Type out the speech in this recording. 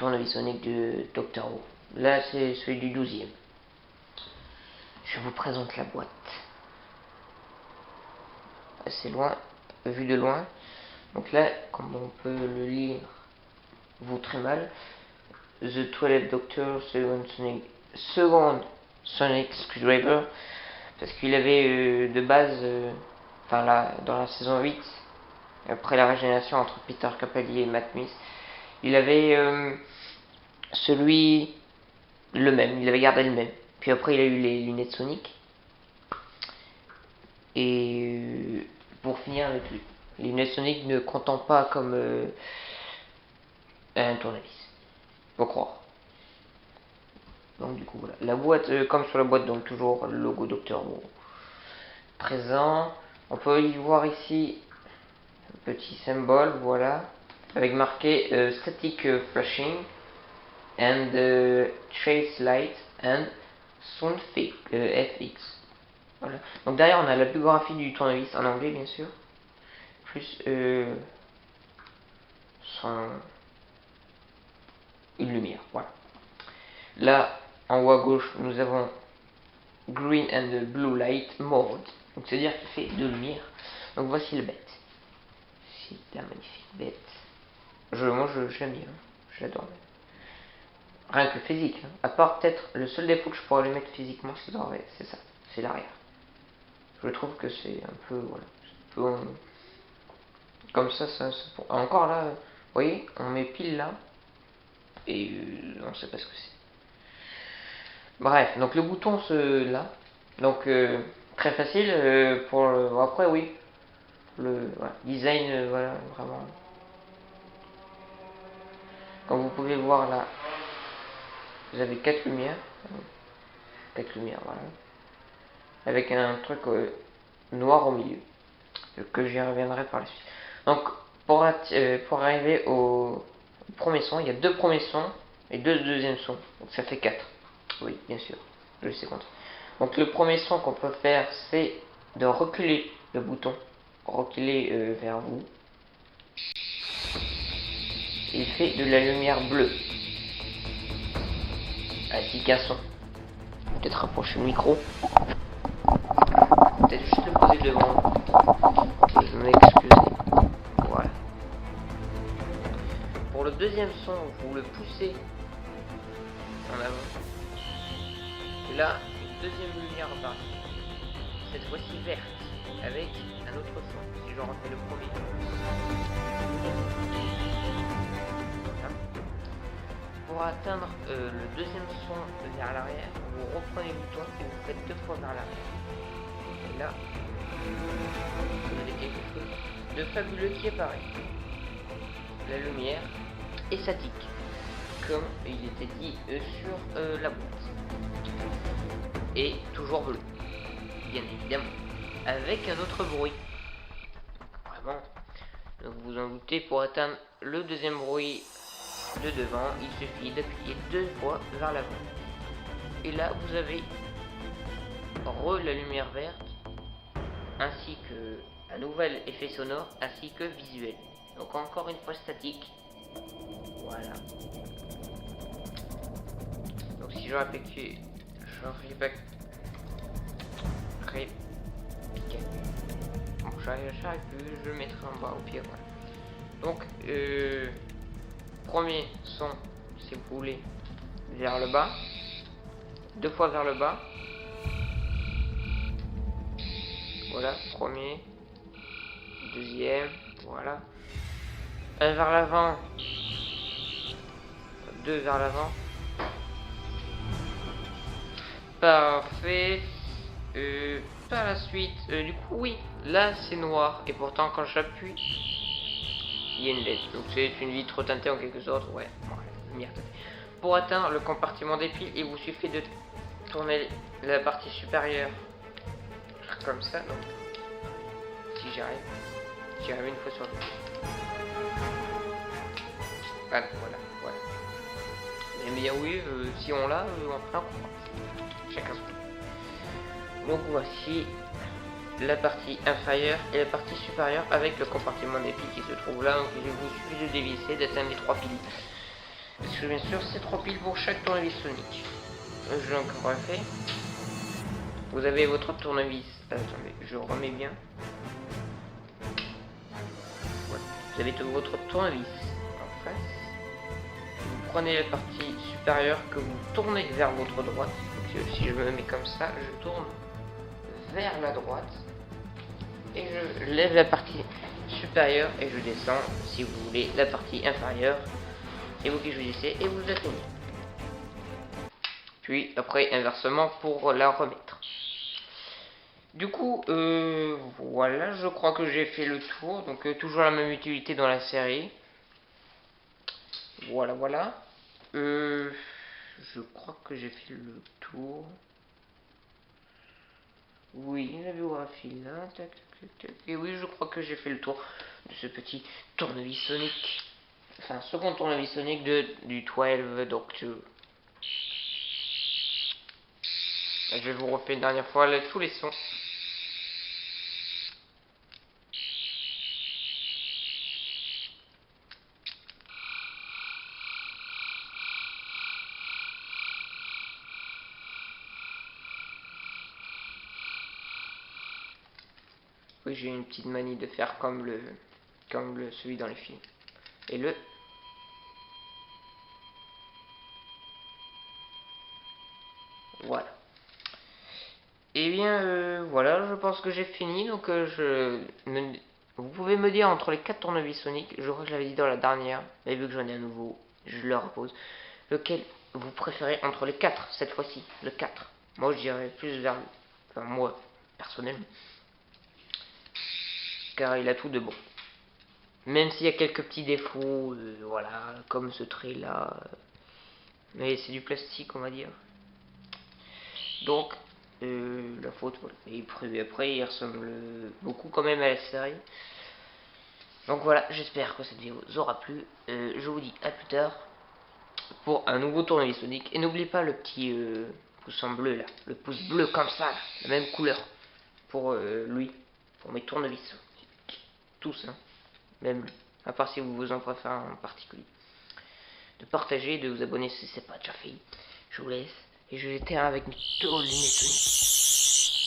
tournevis sonique de Doctor Who. Là, c'est celui du 12e. Je vous présente la boîte. Assez loin, vu de loin. Donc là, comme on peut le lire, vaut très mal. The Toilet Doctor Second Sonic Screwdriver. Parce qu'il avait de base, enfin là, dans la saison 8, après la régénération entre Peter Capaldi et Matt Smith, il avait le même, il avait gardé le même. Puis après, il a eu les lunettes Sonic. Et pour finir avec lui, les lunettes Sonic ne comptant pas comme un tournevis. Faut croire. Donc du coup voilà. La boîte, comme sur la boîte, donc toujours le logo Doctor Who présent. On peut y voir ici un petit symbole, voilà, avec marqué Static Flashing and Trace Light and Sound FX. Voilà. Donc derrière on a la biographie du tournevis en anglais bien sûr, plus une lumière. Voilà. Là en haut à gauche nous avons Green and Blue Light Mode. Donc c'est à dire qu'il fait deux lumières. Donc voici le bête. C'est la magnifique bête. Moi j'aime bien, j'adore. Rien que physique, hein. À part peut-être le seul défaut que je pourrais lui mettre physiquement, c'est ça, c'est l'arrière. Je trouve que c'est un peu, voilà, comme ça, encore là, vous voyez, on met pile là, et on sait pas ce que c'est. Bref, donc le bouton là, donc très facile pour après oui, voilà, design, voilà, vraiment. Comme vous pouvez voir là, vous avez 4 lumières, voilà, avec un truc noir au milieu, que j'y reviendrai par la suite. Donc pour arriver au premier son, il y a 2 premiers sons et 2 deuxièmes sons, donc ça fait 4. Oui, bien sûr, je sais compter. Donc le premier son qu'on peut faire, c'est de reculer le bouton, reculer vers vous. Il fait de la lumière bleue, ainsi qu'un son. Peut-être rapprocher le micro. Peut-être juste le poser devant. Je m'excuse. Voilà. Pour le deuxième son, vous le poussez en avant. Et là, une deuxième lumière apparaît. Cette fois-ci verte, avec un autre son. Si je refais le premier. Pour atteindre le deuxième son vers l'arrière, vous reprenez le bouton et vous faites 2 fois vers l'arrière. Et là, vous avez quelque chose de fabuleux qui apparaît. La lumière est statique, comme il était dit sur la boîte. Et toujours bleu, bien évidemment, avec un autre bruit. Vraiment, donc vous en doutez, pour atteindre le deuxième bruit de devant, il suffit d'appuyer 2 fois vers l'avant. Et là, vous avez la lumière verte, ainsi que un nouvel effet sonore, ainsi que visuel. Donc encore une fois statique. Voilà. Donc si je répète, bon, j'arrive plus, je le mettrai en bas au pire. Voilà. Donc premier son, si vous voulez, vers le bas, 2 fois vers le bas. Voilà, premier, deuxième, voilà. Un vers l'avant, 2 vers l'avant. Parfait. Par la suite, du coup, oui, là c'est noir, et pourtant quand j'appuie, il y a une LED. Donc c'est une vitre teintée en quelque sorte, ouais, lumière teintée. Pour atteindre le compartiment des piles, il vous suffit de tourner la partie supérieure comme ça. Donc, si j'y arrive une fois sur deux. Voilà. Mais bien oui, si on l'a, on prend un coup. Chacun. Donc voici la partie inférieure et la partie supérieure avec le compartiment des piles qui se trouve là. Donc il vous suffit de dévisser, d'atteindre les 3 piles. Parce que bien sûr, c'est 3 piles pour chaque tournevis Sonic. Je l'ai encore pas fait. Vous avez votre tournevis. Attendez, je remets bien. Voilà. Vous avez votre tournevis en face. Vous prenez la partie supérieure que vous tournez vers votre droite. Donc, si je me mets comme ça, je tourne vers la droite. Et je lève la partie supérieure et je descends, si vous voulez, la partie inférieure. Et vous qui choisissez et vous atteignez. Puis après, inversement pour la remettre. Du coup, voilà, je crois que j'ai fait le tour. Donc toujours la même utilité dans la série. Voilà, voilà. Je crois que j'ai fait le tour. Oui, la biographie là. Tac, tac, tac. Et oui, je crois que j'ai fait le tour de ce petit tournevis Sonic. Enfin, second tournevis Sonic du 12 Doctor. Je vais vous refaire une dernière fois là, tous les sons. Oui, j'ai une petite manie de faire comme celui dans les films. Et le... Voilà. Et bien, voilà, je pense que j'ai fini. Donc, vous pouvez me dire entre les 4 tournevis Sonic, je crois que je l'avais dit dans la dernière, mais vu que j'en ai un nouveau, je le repose. Lequel vous préférez entre les 4 cette fois-ci, le 4. Moi, je dirais plus vers le... Enfin, moi, personnellement. Car il a tout de bon. Même s'il y a quelques petits défauts, voilà, comme ce trait là. Mais c'est du plastique, on va dire. Donc, la faute, voilà. Et après, il ressemble beaucoup quand même à la série. Donc voilà, j'espère que cette vidéo vous aura plu. Je vous dis à plus tard pour un nouveau tournevis Sonic. Et n'oubliez pas le petit pouce en bleu là, le pouce bleu comme ça, là, la même couleur pour lui, pour mes tournevis Sonic. Tous, hein, même lui. À part si vous vous en préférez en particulier. De partager, de vous abonner si ce n'est pas déjà fait. Je vous laisse et je vais terminer avec mes deux lunettes Sonic.